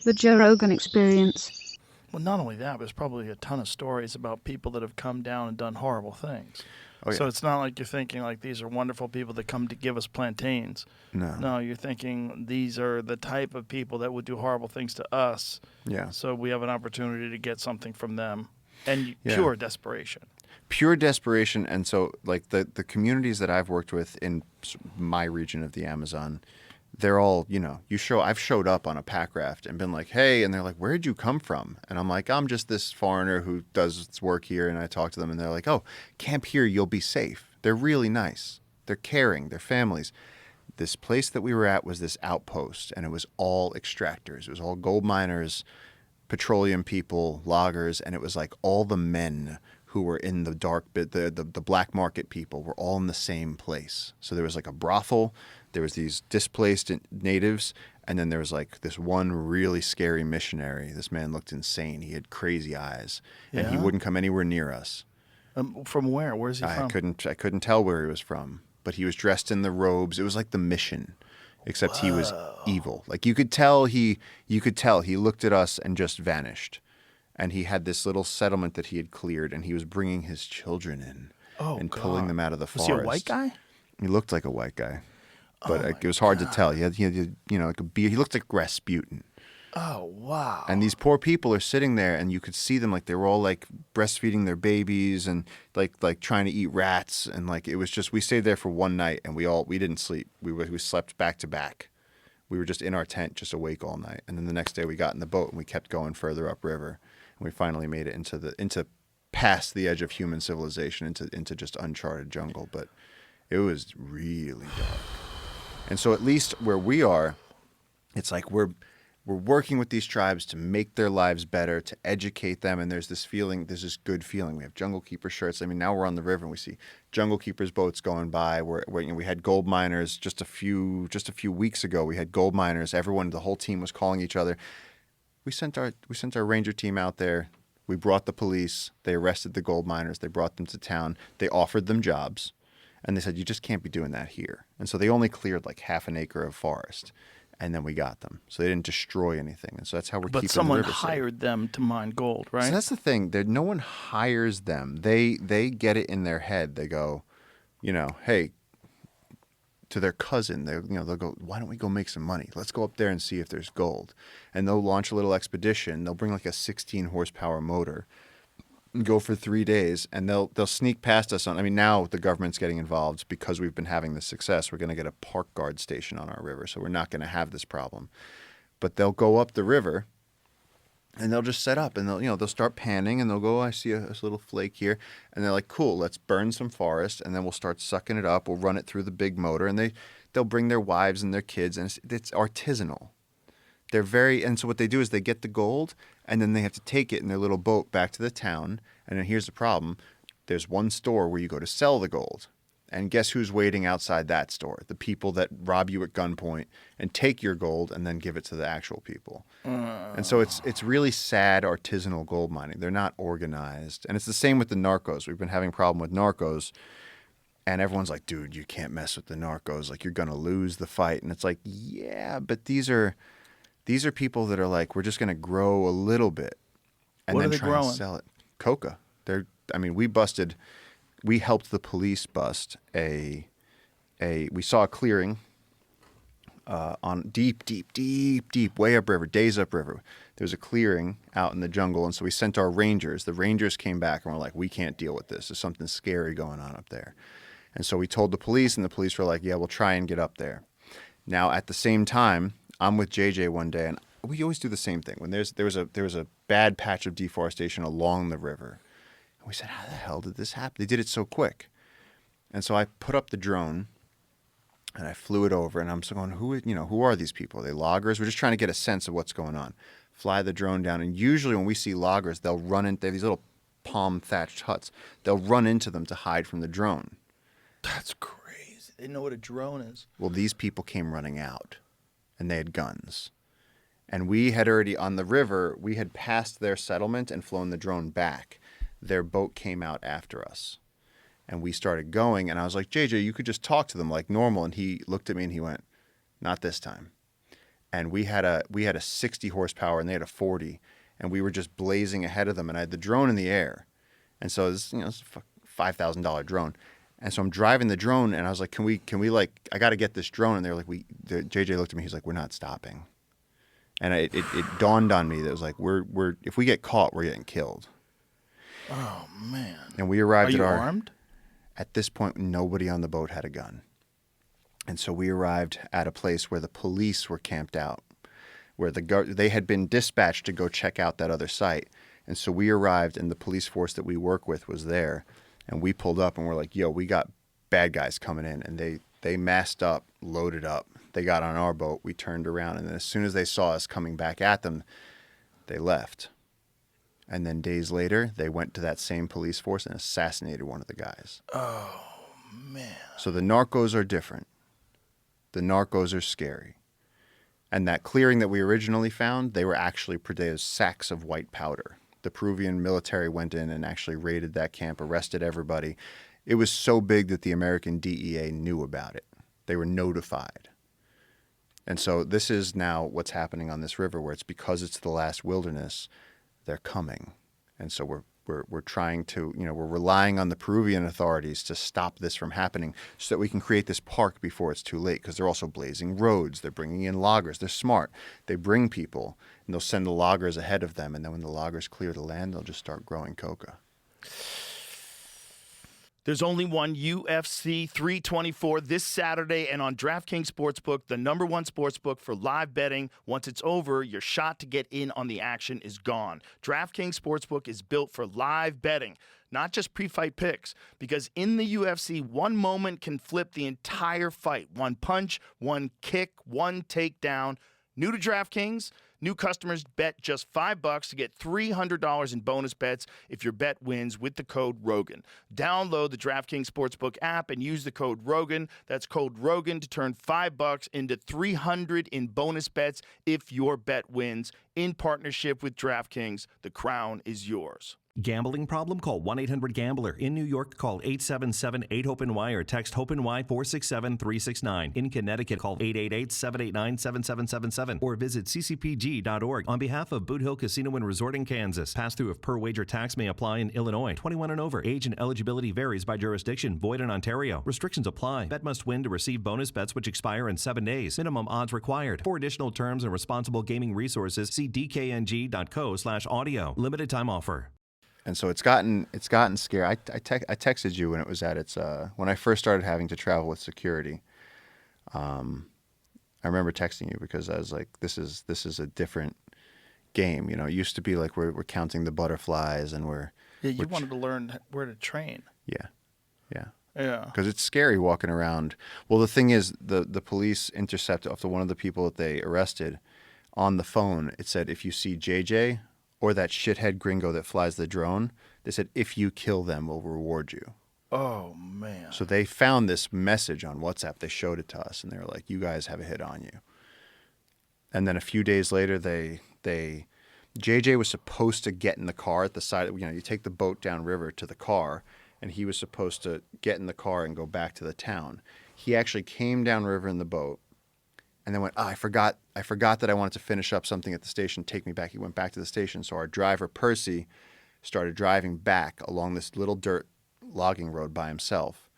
The Joe Rogan Experience. Well, not only that, but there's probably a ton of stories about people that have come down and done horrible things. Oh So yeah. it's not like you're thinking like these are wonderful people that come to give us plantains. No. No, you're thinking these are the type of people that would do horrible things to us. Yeah. So we have an opportunity to get something from them, and Yeah. pure desperation. Pure desperation. And so like the communities that I've worked with in my region of the Amazon, they're all, I've showed up on a pack raft and been like, hey, and they're like, where'd you come from? And I'm like, I'm just this foreigner who does work here. And I talk to them and they're like, oh, camp here, you'll be safe. They're really nice. They're caring. They're families. This place that we were at was this outpost, and it was all extractors. It was all gold miners, petroleum people, loggers, and it was like all the men who were in the dark bit, the black market people were all in the same place. So there was like a brothel, there was these displaced natives, and then there was like this one really scary missionary. This man looked insane. He had crazy eyes, and he Yeah? wouldn't come anywhere near us. From where? Where's he from? I couldn't tell where he was from, but he was dressed in the robes. It was like the mission, except he was evil. Like you could tell he looked at us and just vanished. And he had this little settlement that he had cleared, and he was bringing his children in and pulling them out of the Was forest. he a white guy? He looked like a white guy, but it was hard to tell. He had like a beard. He looked like Rasputin. Oh, wow. And these poor people are sitting there, and you could see them like they were all like breastfeeding their babies and like trying to eat rats, and like it was just we stayed there for one night, and we didn't sleep. We slept back to back. We were just in our tent, just awake all night, and then the next day we got in the boat and we kept going further upriver, and we finally made it into past the edge of human civilization into just uncharted jungle. But it was really dark, and so at least where we are, it's like we're working with these tribes to make their lives better, to educate them, and there's this good feeling. We have Jungle Keeper shirts. I mean, now we're on the river and we see Jungle Keepers boats going by. We had gold miners just a few weeks ago. We had gold miners. The whole team was calling each other. We sent our ranger team out there. We brought the police. They arrested the gold miners. They brought them to town. They offered them jobs, and they said, "You just can't be doing that here." And so they only cleared like half an acre of forest. And then we got them. So they didn't destroy anything. And so that's how we're keeping the river safe. But someone hired them to mine gold, right? So that's the thing. No one hires them. They get it in their head. They go, hey, to their cousin, they'll go, why don't we go make some money? Let's go up there and see if there's gold. And they'll launch a little expedition. They'll bring like a 16 horsepower motor, go for 3 days, and they'll sneak past us now the government's getting involved because we've been having this success. We're going to get a park guard station on our river, so we're not going to have this problem. But they'll go up the river and they'll just set up, and they'll start panning, and they'll go, I see a little flake here, and they're like, cool, let's burn some forest, and then we'll start sucking it up. We'll run it through the big motor, and they'll bring their wives and their kids, and it's artisanal. And so what they do is they get the gold, and then they have to take it in their little boat back to the town. And then here's the problem. There's one store where you go to sell the gold. And guess who's waiting outside that store? The people that rob you at gunpoint and take your gold and then give it to the actual people. And so it's really sad artisanal gold mining. They're not organized. And it's the same with the Narcos. We've been having a problem with Narcos. And everyone's like, dude, you can't mess with the Narcos. Like, you're going to lose the fight. And it's like, yeah, but these are people that are like, we're just going to grow a little bit and What then are they try growing? and sell it. Coca. We helped the police bust we saw a clearing on deep, way upriver, days upriver. There was a clearing out in the jungle, and so we sent our rangers. The rangers came back and were like, we can't deal with this. There's something scary going on up there. And so we told the police, and the police were like, yeah, we'll try and get up there. Now, at the same time, I'm with JJ one day, and we always do the same thing. When there was a bad patch of deforestation along the river, and we said, how the hell did this happen? They did it so quick. And so I put up the drone, and I flew it over, and I'm still going, who are these people? Are they loggers? We're just trying to get a sense of what's going on. Fly the drone down, and usually when we see loggers, they'll run into, they have these little palm thatched huts. They'll run into them to hide from the drone. That's crazy. They know what a drone is. Well, these people came running out, and they had guns. And we had already, on the river, we had passed their settlement and flown the drone back. Their boat came out after us. And we started going, and I was like, JJ, you could just talk to them like normal. And he looked at me and he went, not this time. and we had a 60 horsepower and they had a 40, and we were just blazing ahead of them, and I had the drone in the air, and so it's a $5,000 drone, and so I'm driving the drone, and I was like, can we like, I got to get this drone, and they're like, JJ looked at me, he's like, we're not stopping, and it dawned on me that it was like, we're if we get caught, we're getting killed. Oh man! And we arrived Are you armed? At this point, nobody on the boat had a gun. And so we arrived at a place where the police were camped out, where they had been dispatched to go check out that other site. And so we arrived, and the police force that we work with was there. And we pulled up, and we're like, yo, we got bad guys coming in. And they masked up, loaded up. They got on our boat. We turned around. And then as soon as they saw us coming back at them, they left. And then days later, they went to that same police force and assassinated one of the guys. Oh, man. So the Narcos are different. The Narcos are scary. And that clearing that we originally found, they were actually sacks of white powder. The Peruvian military went in and actually raided that camp, arrested everybody. It was so big that the American DEA knew about it. They were notified. And so this is now what's happening on this river, where it's because it's the last wilderness, they're coming. And so we're trying to, we're relying on the Peruvian authorities to stop this from happening so that we can create this park before it's too late, because they're also blazing roads. They're bringing in loggers. They're smart. They bring people, and they'll send the loggers ahead of them, and then when the loggers clear the land, they'll just start growing coca. There's only one UFC 324 this Saturday, and on DraftKings Sportsbook, the #1 sportsbook for live betting. Once it's over, your shot to get in on the action is gone. DraftKings Sportsbook is built for live betting, not just pre-fight picks, because in the UFC, one moment can flip the entire fight. One punch, one kick, one takedown. New to DraftKings, new customers bet just $5 to get $300 in bonus bets if your bet wins with the code ROGAN. Download the DraftKings Sportsbook app and use the code ROGAN. That's code ROGAN to turn $5 into $300 in bonus bets if your bet wins. In partnership with DraftKings, the crown is yours. Gambling problem? Call 1-800-GAMBLER. In New York, call 877-8-HOPE-NY or text HOPE-NY 467-369. In Connecticut, call 888-789-7777 or visit ccpg.org. On behalf of Boot Hill Casino and Resort in Kansas, pass-through of per-wager tax may apply in Illinois. 21 and over. Age and eligibility varies by jurisdiction. Void in Ontario. Restrictions apply. Bet must win to receive bonus bets which expire in 7 days. Minimum odds required. For additional terms and responsible gaming resources, see dkng.co/audio. Limited time offer. And so it's gotten scary. I texted you when it was at its when I first started having to travel with security. I remember texting you because I was like, this is a different game. It used to be like we're counting the butterflies and you wanted to learn where to train. Yeah. Yeah. Because it's scary walking around. Well, the thing is, the police intercepted after one of the people that they arrested on the phone. It said, if you see JJ or that shithead gringo that flies the drone, they said, if you kill them, we'll reward you. Oh, man. So they found this message on WhatsApp. They showed it to us, and they were like, you guys have a hit on you. And then a few days later, JJ was supposed to get in the car at the side. You take the boat downriver to the car, and he was supposed to get in the car and go back to the town. He actually came downriver in the boat, and then went, I forgot that I wanted to finish up something at the station, take me back. He went back to the station. So our driver, Percy, started driving back along this little dirt logging road by himself.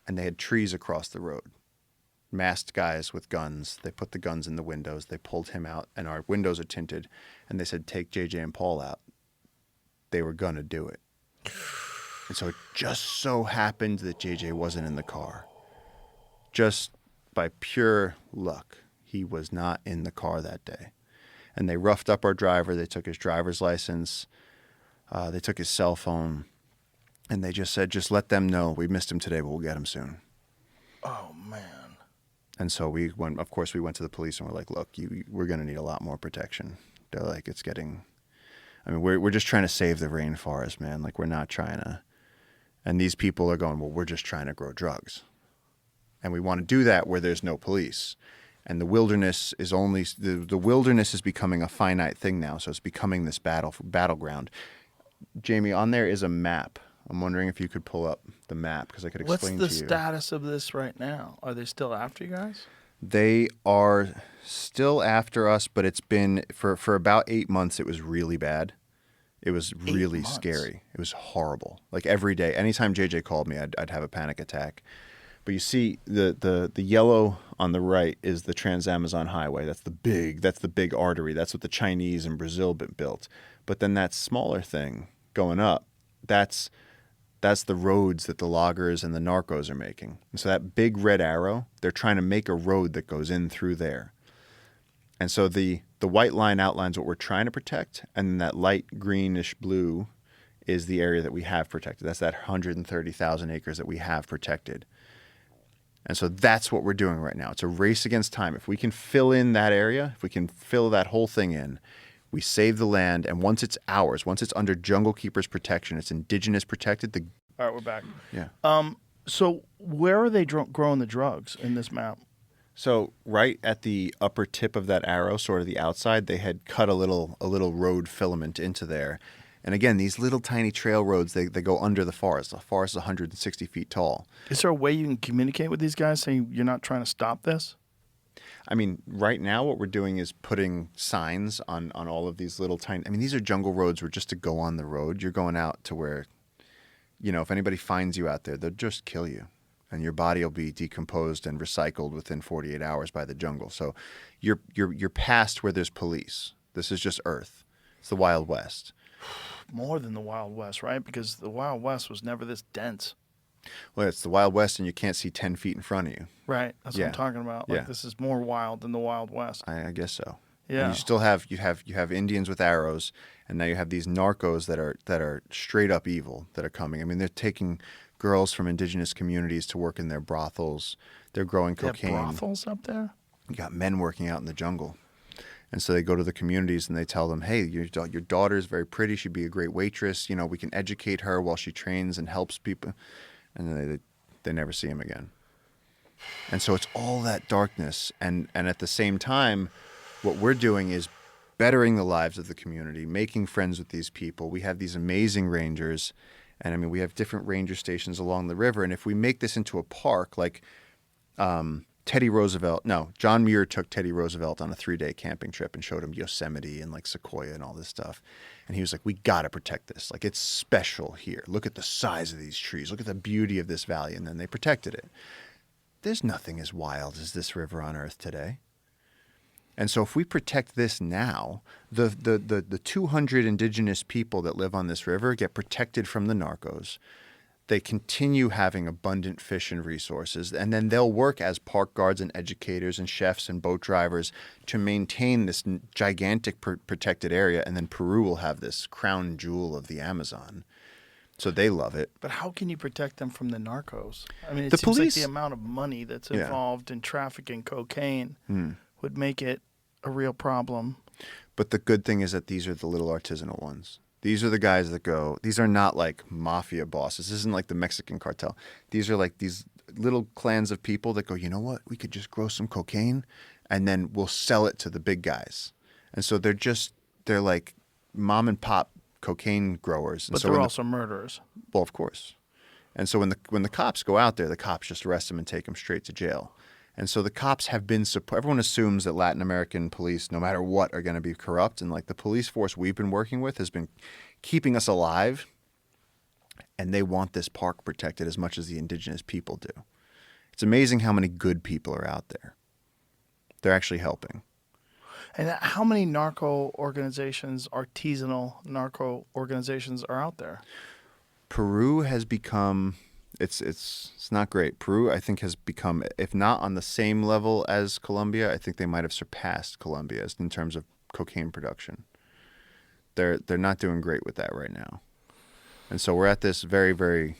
And they had trees across the road. Masked guys with guns. They put the guns in the windows. They pulled him out, and our windows are tinted. And they said, take JJ and Paul out. They were going to do it. And so it just so happened that JJ wasn't in the car. Just by pure luck, he was not in the car that day. And they roughed up our driver. They took his driver's license. They took his cell phone. And they just said, just let them know we missed him today, but we'll get him soon. Oh, man. And so we went to the police and we're like, look, we're going to need a lot more protection. They're like, we're just trying to save the rainforest, man. Like, we're not trying to. And these people are going, well, we're just trying to grow drugs. And we want to do that where there's no police. And the wilderness is the wilderness is becoming a finite thing now. So it's becoming this battleground. Jamie, on there is a map. I'm wondering if you could pull up the map because I could explain to you. What's the status of this right now? Are they still after you guys? They are still after us, but it's been for about 8 months. It was really bad. It was really scary. It was horrible. Like every day, anytime JJ called me, I'd have a panic attack. But you see, the yellow on the right is the Trans-Amazon Highway. That's the big artery. That's what the Chinese and Brazil built. But then that smaller thing going up, that's the roads that the loggers and the narcos are making. And so that big red arrow, they're trying to make a road that goes in through there. And so the white line outlines what we're trying to protect, and then that light greenish blue is the area that we have protected. That's that 130,000 acres that we have protected. And so that's what we're doing right now. It's a race against time. If we can fill in that area, if we can fill that whole thing in, we save the land. And once it's ours, once it's under Jungle Keeper's protection, it's indigenous protected. All right, we're back. Yeah. So where are they growing the drugs in this map? So right at the upper tip of that arrow, sort of the outside, they had cut a little road filament into there. And again, these little tiny trail roads, they go under the forest. The forest is 160 feet tall. Is there a way you can communicate with these guys saying you're not trying to stop this? I mean, right now what we're doing is putting signs on all of these little tiny... I mean, these are jungle roads where just to go on the road, you're going out to where, if anybody finds you out there, they'll just kill you. And your body will be decomposed and recycled within 48 hours by the jungle. So you're past where there's police. This is just Earth. It's the Wild West. More than the Wild West, right? Because the Wild West was never this dense. Well, it's the Wild West, and you can't see 10 feet in front of you. Right. That's what I'm talking about. Like, Yeah. This is more wild than the Wild West. I guess so. Yeah. And you still have you have Indians with arrows, and now you have these narcos that are straight up evil that are coming. I mean, they're taking girls from indigenous communities to work in their brothels. They're growing cocaine. They have brothels up there? You got men working out in the jungle. And so they go to the communities and they tell them, hey, your daughter is very pretty. She'd be a great waitress. We can educate her while she trains and helps people. And then they never see him again. And so it's all that darkness. And at the same time, what we're doing is bettering the lives of the community, making friends with these people. We have these amazing rangers. And I mean, we have different ranger stations along the river. And if we make this into a park, like John Muir took Teddy Roosevelt on a 3-day camping trip and showed him Yosemite and like Sequoia and all this stuff. And he was like, we got to protect this. Like, it's special here. Look at the size of these trees. Look at the beauty of this valley. And then they protected it. There's nothing as wild as this river on Earth today. And so if we protect this now, the 200 indigenous people that live on this river get protected from the narcos. They continue having abundant fish and resources, and then they'll work as park guards and educators and chefs and boat drivers to maintain this gigantic protected area, and then Peru will have this crown jewel of the Amazon. So they love it. But how can you protect them from the narcos? I mean, it The seems police- like the amount of money that's involved in trafficking cocaine would make it a real problem. But the good thing is that these are the little artisanal ones. These are the guys that go, these are not like mafia bosses. This isn't like the Mexican cartel. These are like these little clans of people that go, you know what? We could just grow some cocaine and then we'll sell it to the big guys. And so they're like mom and pop cocaine growers. And But so they're also murderers. well, of course. And so when the cops go out there, the cops just arrest them and take them straight to jail. And so the cops have been everyone assumes that Latin American police, no matter what, are going to be corrupt. And like the police force we've been working with has been keeping us alive. And they want this park protected as much as the indigenous people do. It's amazing how many good people are out there. They're actually helping. And how many narco organizations, artisanal narco organizations, are out there? Peru has become... It's not great. Peru, I think, has become, if not on the same level as Colombia, I think they might have surpassed Colombia in terms of cocaine production. They're not doing great with that right now. And so we're at this very, very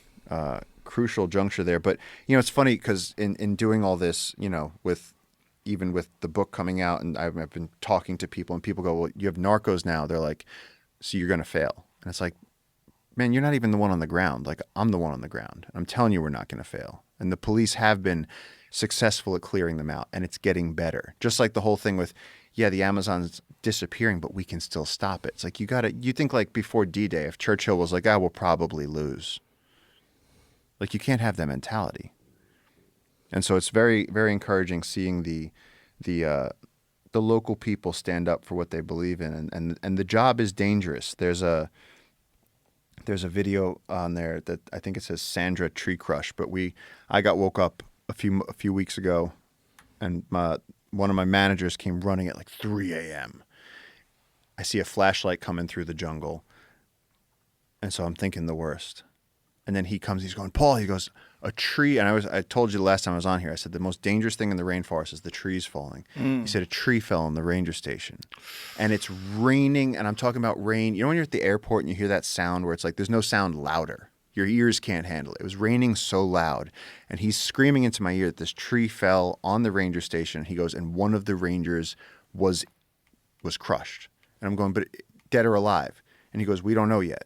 crucial juncture there. But, it's funny because in doing all this, even with the book coming out, and I've been talking to people, and people go, well, you have narcos now. They're like, so you're going to fail. And it's like, man, you're not even the one on the ground. Like, I'm the one on the ground. I'm telling you we're not going to fail. And the police have been successful at clearing them out, and it's getting better. Just like the whole thing with, the Amazon's disappearing, but we can still stop it. It's like you think like before D-Day, if Churchill was like, we'll probably lose. Like, you can't have that mentality. And so it's very, very encouraging seeing the local people stand up for what they believe in, and the job is dangerous. There's a video on there that I think it says Sandra Tree Crush, but I got woke up a few weeks ago, and one of my managers came running at like 3 a.m. I see a flashlight coming through the jungle, and so I'm thinking the worst. And then he comes, he's going, Paul, he goes, a tree, and I told you the last time I was on here, I said the most dangerous thing in the rainforest is the trees falling. He said a tree fell in the ranger station. And it's raining, and I'm talking about rain. You know when you're at the airport and you hear that sound where it's like there's no sound louder. Your ears can't handle it. It was raining so loud. And he's screaming into my ear that this tree fell on the ranger station. He goes, and one of the rangers was crushed. And I'm going, but dead or alive? And he goes, we don't know yet.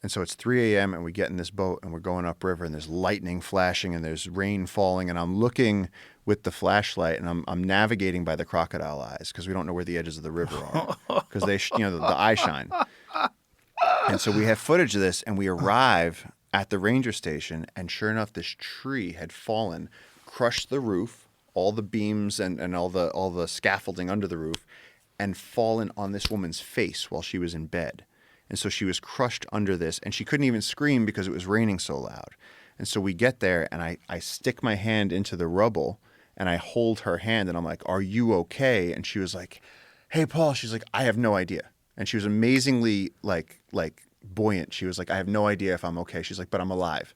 And so it's 3 a.m. and we get in this boat and we're going upriver and there's lightning flashing and there's rain falling, and I'm looking with the flashlight and I'm navigating by the crocodile eyes because we don't know where the edges of the river are because they the eye shine. And so we have footage of this, and we arrive at the ranger station, and sure enough, this tree had fallen, crushed the roof, all the beams and all the scaffolding under the roof, and fallen on this woman's face while she was in bed. And so she was crushed under this, and she couldn't even scream because it was raining so loud. And so we get there, and I stick my hand into the rubble, and I hold her hand, and I'm like, are you okay? And she was like, hey, Paul. She's like, I have no idea. And she was amazingly like buoyant. She was like, I have no idea if I'm okay. She's like, but I'm alive.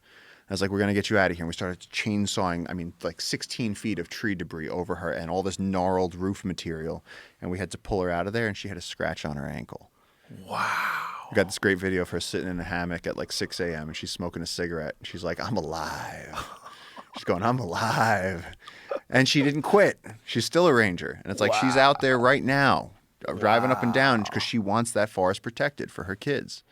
I was like, we're going to get you out of here. And we started chainsawing, like 16 feet of tree debris over her and all this gnarled roof material. And we had to pull her out of there, and she had a scratch on her ankle. Wow. We got this great video of her sitting in a hammock at like 6 a.m. and she's smoking a cigarette. She's like, I'm alive. She's going, I'm alive. And she didn't quit. She's still a ranger. And it's like she's out there right now driving up and down because she wants that forest protected for her kids.